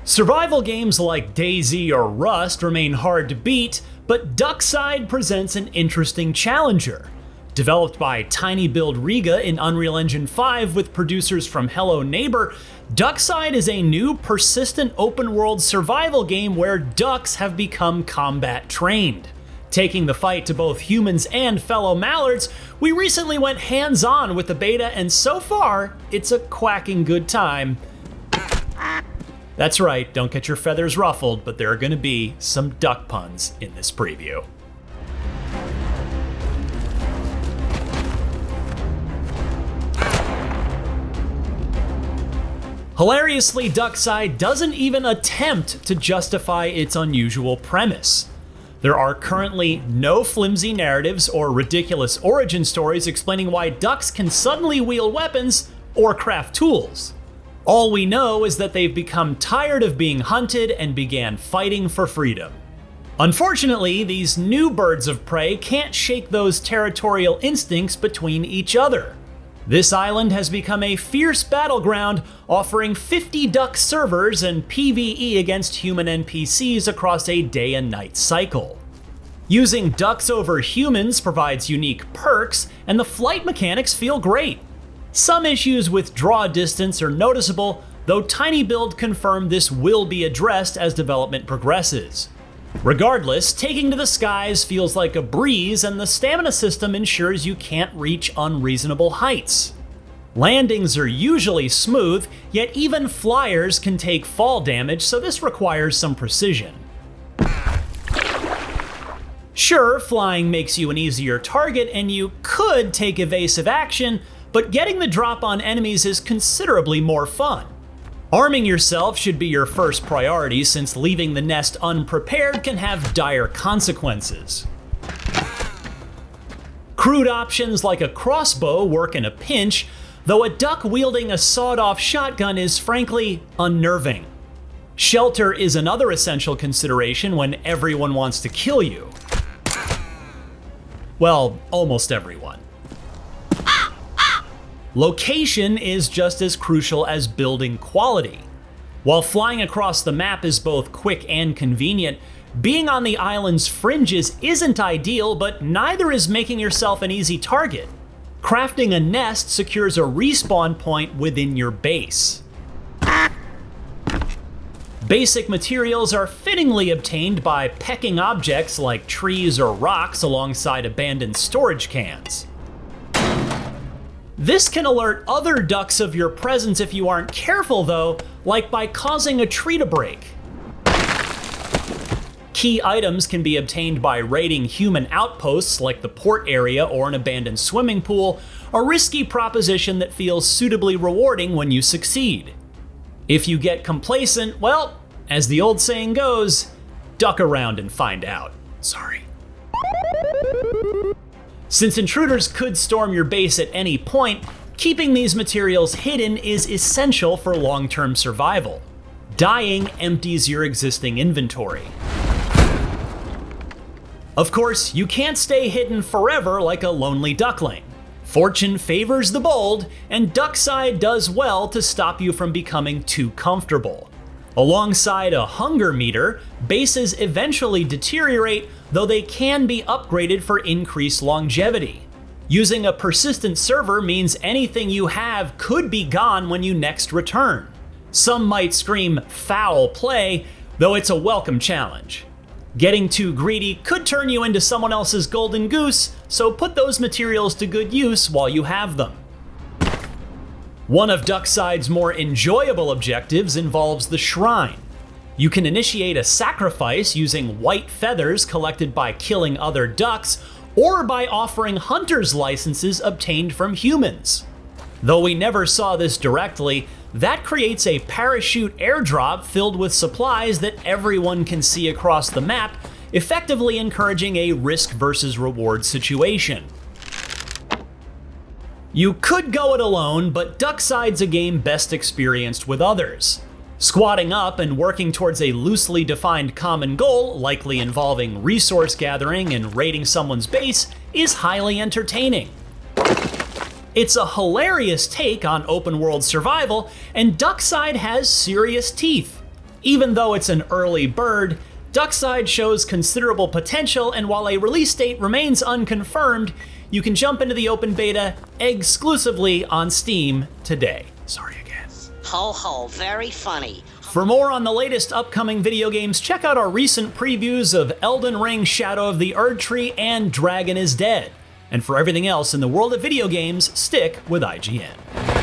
Survival games like DayZ or Rust remain hard to beat, but Duckside presents an interesting challenger. Developed by Tiny Build Riga in Unreal Engine 5 with producers from Hello Neighbor, Duckside is a new, persistent open-world survival game where ducks have become combat trained. Taking the fight to both humans and fellow mallards, we recently went hands-on with the beta, and so far, it's a quacking good time. That's right, don't get your feathers ruffled, but there are going to be some duck puns in this preview. Hilariously, Duckside doesn't even attempt to justify its unusual premise. There are currently no flimsy narratives or ridiculous origin stories explaining why ducks can suddenly wield weapons or craft tools. All we know is that they've become tired of being hunted and began fighting for freedom. Unfortunately, these new birds of prey can't shake those territorial instincts between each other. This island has become a fierce battleground, offering 50 duck servers and PvE against human NPCs across a day and night cycle. Using ducks over humans provides unique perks, and the flight mechanics feel great. Some issues with draw distance are noticeable, though Tiny Build confirmed this will be addressed as development progresses. Regardless, taking to the skies feels like a breeze, and the stamina system ensures you can't reach unreasonable heights. Landings are usually smooth, yet even flyers can take fall damage, so this requires some precision. Sure, flying makes you an easier target, and you could take evasive action, but getting the drop on enemies is considerably more fun. Arming yourself should be your first priority, since leaving the nest unprepared can have dire consequences. Crude options like a crossbow work in a pinch, though a duck wielding a sawed-off shotgun is frankly unnerving. Shelter is another essential consideration when everyone wants to kill you. Well, almost everyone. Location is just as crucial as building quality. While flying across the map is both quick and convenient, being on the island's fringes isn't ideal, but neither is making yourself an easy target. Crafting a nest secures a respawn point within your base. Basic materials are fittingly obtained by pecking objects like trees or rocks alongside abandoned storage cans. This can alert other ducks of your presence if you aren't careful though, like by causing a tree to break. Key items can be obtained by raiding human outposts like the port area or an abandoned swimming pool, a risky proposition that feels suitably rewarding when you succeed. If you get complacent, well, as the old saying goes, duck around and find out. Sorry. Since intruders could storm your base at any point, keeping these materials hidden is essential for long-term survival. Dying empties your existing inventory. Of course, you can't stay hidden forever like a lonely duckling. Fortune favors the bold, and Duckside does well to stop you from becoming too comfortable. Alongside a hunger meter, bases eventually deteriorate, though they can be upgraded for increased longevity. Using a persistent server means anything you have could be gone when you next return. Some might scream foul play, though it's a welcome challenge. Getting too greedy could turn you into someone else's golden goose, so put those materials to good use while you have them. One of Duckside's more enjoyable objectives involves the shrine. You can initiate a sacrifice using white feathers collected by killing other ducks, or by offering hunter's licenses obtained from humans. Though we never saw this directly, that creates a parachute airdrop filled with supplies that everyone can see across the map, effectively encouraging a risk versus reward situation. You could go it alone, but Duckside's a game best experienced with others. Squatting up and working towards a loosely defined common goal, likely involving resource gathering and raiding someone's base, is highly entertaining. It's a hilarious take on open world survival, and Duckside has serious teeth. Even though it's an early bird, Duckside shows considerable potential, and while a release date remains unconfirmed, you can jump into the open beta exclusively on Steam today. Sorry again. Ho ho, very funny. For more on the latest upcoming video games, check out our recent previews of Elden Ring Shadow of the Erdtree and Dragon is Dead. And for everything else in the world of video games, stick with IGN.